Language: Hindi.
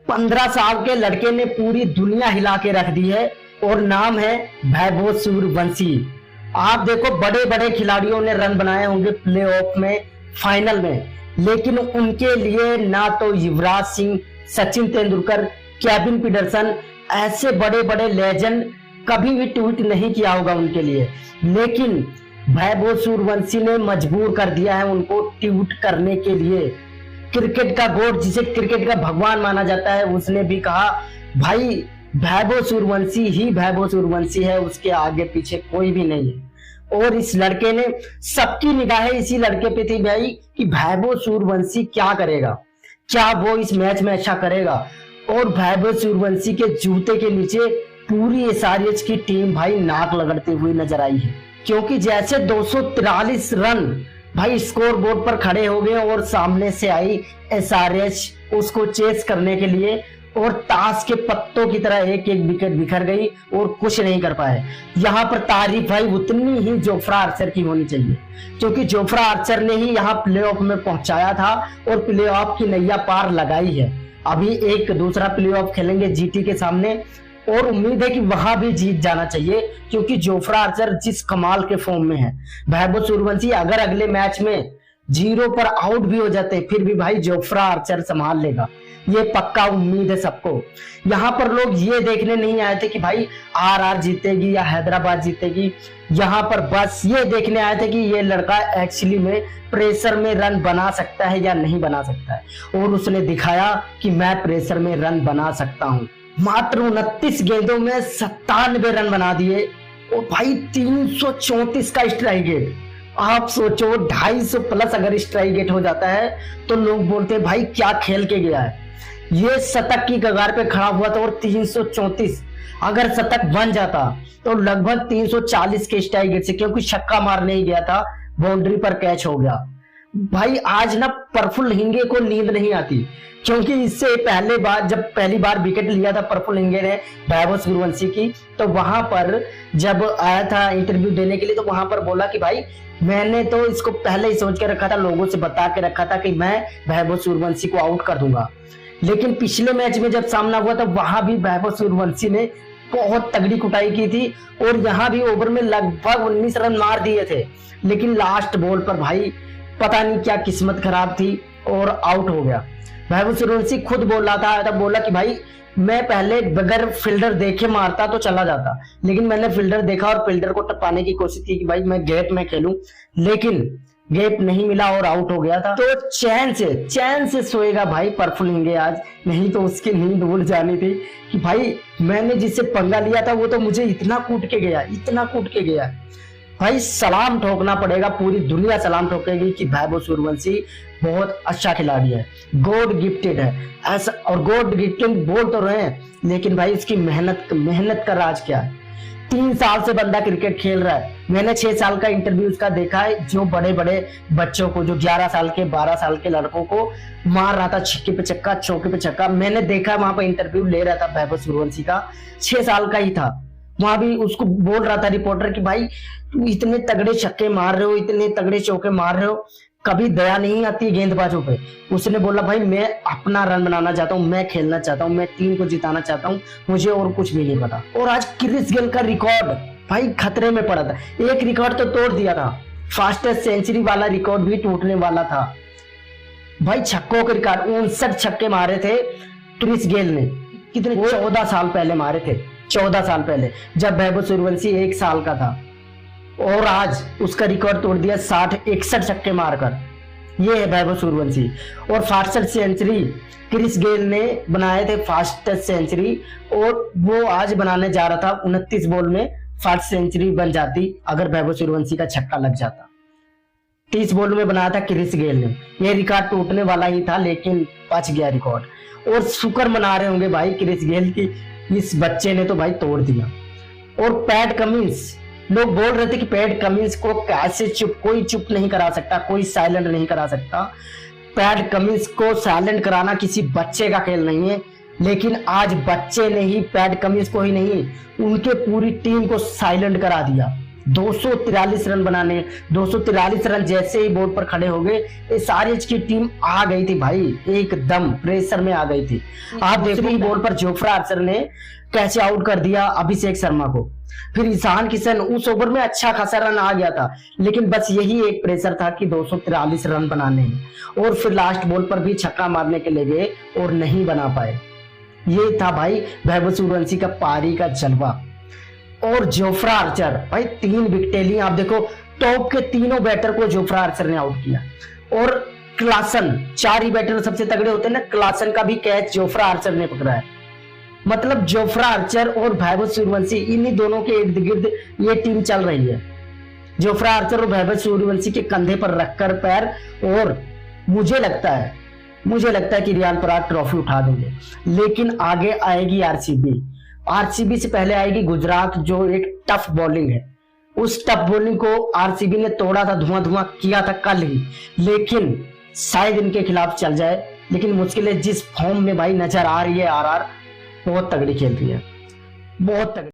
15 साल के लड़के ने पूरी दुनिया हिला के रख दी है और नाम है वैभव सूर्यवंशी। आप देखो, बड़े बड़े खिलाड़ियों ने रन बनाए होंगे प्लेऑफ में, फाइनल में, लेकिन उनके लिए ना तो युवराज सिंह, सचिन तेंदुलकर, केविन पीटरसन ऐसे बड़े बड़े लेजेंड कभी भी ट्वीट नहीं किया होगा उनके लिए, लेकिन वैभव सूर्यवंशी ने मजबूर कर दिया है उनको ट्वीट करने के लिए। क्रिकेट का गॉड, जिसे क्रिकेट का भगवान माना जाता है, उसने भी कहा भाई वैभव सूर्यवंशी ही वैभव सूर्यवंशी है, उसके आगे पीछे कोई भी नहीं है। और इस लड़के ने, सबकी निगाहें इसी लड़के पे थी भाई कि वैभव सूर्यवंशी क्या करेगा, क्या वो इस मैच में अच्छा करेगा। और वैभव सूर्यवंशी के जूते के नीचे पूरी एसआरएच की टीम भाई नाक लगड़ती हुई नजर आई है, क्योंकि जैसे 243 रन भाई स्कोर बोर्ड पर खड़े हो गए और सामने से आई एसआरएच उसको चेस करने के लिए, और ताश के पत्तों की तरह एक एक विकेट बिखर गई और कुछ नहीं कर पाए। यहाँ पर तारीफ भाई उतनी ही जोफ्रा आर्चर की होनी चाहिए, क्योंकि जोफ्रा आर्चर ने ही यहाँ प्लेऑफ में पहुंचाया था और प्लेऑफ की नैया पार लगाई है। अभी एक दूसरा प्लेऑफ खेलेंगे जीटी के सामने और उम्मीद है कि वहां भी जीत जाना चाहिए, क्योंकि जोफ्रा आर्चर जिस कमाल के फॉर्म में है। वैभव सूर्यवंशी अगर अगले मैच में 0 पर आउट भी हो जाते फिर भी भाई जोफ्रा आर्चर संभाल लेगा, ये पक्का उम्मीद है सबको। यहाँ पर लोग ये देखने नहीं आए थे कि भाई आरआर जीतेगी या हैदराबाद जीतेगी, यहाँ पर बस ये देखने आए थे कि ये लड़का एक्चुअली में प्रेशर में रन बना सकता है या नहीं बना सकता है, और उसने दिखाया कि मैं प्रेशर में रन बना सकता हूँ। मात्र 29 गेंदों में 97 रन बना दिए और भाई 334 का स्ट्राइक रेट। आप सोचो 250 प्लस अगर स्ट्राइक रेट हो जाता है तो लोग बोलते हैं भाई क्या खेल के गया है। ये शतक की कगार पे खड़ा हुआ था और 334 अगर शतक बन जाता तो लगभग 340 के स्ट्राइक रेट से, क्योंकि छक्का मारने ही गया था, बाउंड्री पर कैच हो गया। भाई आज ना प्रफुल्ल हिंगे को नींद नहीं आती, क्योंकि इससे पहले बार जब पहली बार विकेट लिया था प्रफुल्ल हिंगे ने वैभव सूर्यवंशी की, तो वहां पर जब आया था इंटरव्यू देने के लिए तो वहां पर बोला कि भाई मैंने तो इसको पहले ही सोच के रखा था, लोगों से बता के रखा था कि मैं वैभव सूर्यवंशी को आउट कर दूंगा। लेकिन पिछले मैच में जब सामना हुआ था वहां भी वैभव सूर्यवंशी ने बहुत तगड़ी कुटाई की थी और यहाँ भी ओवर में लगभग 19 रन मार दिए थे, लेकिन लास्ट बॉल पर भाई पता नहीं क्या किस्मत खराब थी और आउट हो गया। वैभव सूर्यवंशी खुद बोल रहा था, तब बोला कि भाई मैं पहले बगैर फील्डर देखे मारता तो चला जाता, लेकिन मैंने फील्डर देखा और फील्डर को टपाने की कोशिश की कि भाई मैं गैप में खेलूं, लेकिन गैप नहीं मिला और आउट हो गया था। तो चैन से सोएगा भाई प्रफुल्ल हिंगे आज, नहीं तो उसकी नींद उड़ जानी थी कि भाई मैंने जिससे पंगा लिया था वो तो मुझे इतना कूट के गया। भाई सलाम ठोकना पड़ेगा, पूरी दुनिया सलाम ठोकेगी कि वैभव सूर्यवंशी बहुत अच्छा खिलाड़ी है, गॉड गिफ्टेड है ऐसा। और गॉड गिफ्टेड बोल तो रहे हैं, लेकिन भाई इसकी मेहनत का राज क्या है। 3 साल से बंदा क्रिकेट खेल रहा है। मैंने 6 साल का इंटरव्यू उसका देखा है, जो बड़े बड़े बच्चों को, जो 11 साल के 12 साल के लड़कों को मार रहा था छक्के पे छक्का, चौके पे छक्का। मैंने देखा वहां पर इंटरव्यू ले रहा था वैभव सूर्यवंशी का, 6 साल का ही था। वहां भी उसको बोल रहा था रिपोर्टर कि भाई तुम इतने तगड़े छक्के मार रहे हो, इतने तगड़े चौके मार रहे हो, कभी दया नहीं आती गेंदबाजों पे। उसने बोला भाई मैं अपना रन बनाना चाहता हूँ, मैं खेलना चाहता हूँ, मैं टीम को जिताना चाहता हूँ, मुझे और कुछ भी नहीं पता। और आज क्रिस गेल का रिकॉर्ड भाई खतरे में पड़ा था, एक रिकॉर्ड तो तोड़ दिया था, फास्टेस्ट सेंचुरी वाला रिकॉर्ड भी टूटने वाला था भाई। छक्कों के रिकॉर्ड 59 छक्के मारे थे क्रिस गेल ने, कितने 14 साल पहले मारे थे, 14 साल पहले जब वैभव सूर्यवंशी 1 साल का था, और आज उसका रिकॉर्ड तोड़ दिया 61 छक्के मारकर। ये है वैभव सूर्यवंशी। और फास्टेस्ट सेंचुरी क्रिस गेल ने बनाए थे, फास्टेस्ट सेंचुरी, और वो आज बनाने जा रहा था 29 बॉल में फास्ट सेंचुरी बन जाती अगर वैभव सूर्यवंशी का छक्का लग जाता। 30 बॉल में बनाया था क्रिस गेल ने, ये रिकॉर्ड टूटने वाला ही था लेकिन बच गया रिकॉर्ड। और शुक्र मना रहे होंगे भाई क्रिस गेल की, इस बच्चे ने तो भाई तोड़ दिया। और पैट कमिंस, लोग बोल रहे थे कि पैट कमिंस को कैसे कोई चुप नहीं करा सकता, कोई साइलेंट नहीं करा सकता। पैट कमिंस को साइलेंट कराना किसी बच्चे का खेल नहीं है, लेकिन आज बच्चे ने ही पैट कमिंस को ही नहीं, उनके पूरी टीम को साइलेंट करा दिया। 243 रन बनाने, 243 रन जैसे ही बोर्ड पर खड़े हो गए, एसआरएच की टीम आ गई थी भाई, एकदम प्रेशर में आ गई थी। आप दूसरी बॉल पर जोफ्रा आर्चर ने कैसे आउट कर दिया अभिषेक शर्मा को। फिर ईशान किशन, उस ओवर में अच्छा खासा रन आ गया था, लेकिन बस यही एक प्रेशर था कि 243 रन बनाने हैं, और फिर लास्ट बॉल पर भी छक्का मारने के लिए गए और नहीं बना पाए। ये था भाई वैभव सूर्यवंशी का पारी का जलवा। और जोफ्रा आर्चर भाई 3 विकेटें ली। आप देखो टॉप के तीनों बैटर को जोफ्रा आर्चर ने आउट किया, और क्लासन, 4 ही बैटर सबसे तगड़े होते हैं ना, क्लासन का भी कैच जोफ्रा आर्चर ने पकड़ा है। मतलब जोफ्रा आर्चर और वैभव सूर्यवंशी, इन्हीं दोनों के इर्द गिर्द ये टीम चल रही है। जोफ्रा आर्चर और वैभव सूर्यवंशी के कंधे पर रखकर पैर, और मुझे लगता है कि रियान पराग ट्रॉफी उठा देंगे। लेकिन आगे आएगी आरसीबी से पहले आएगी गुजरात, जो एक टफ बॉलिंग है। उस टफ बॉलिंग को आरसीबी ने तोड़ा था, धुआं किया था कल ही, लेकिन शायद इनके खिलाफ चल जाए। लेकिन मुश्किल है, जिस फॉर्म में भाई नजर आ रही है आरआर, बहुत तगड़ी खेल रही है, बहुत तगड़ी।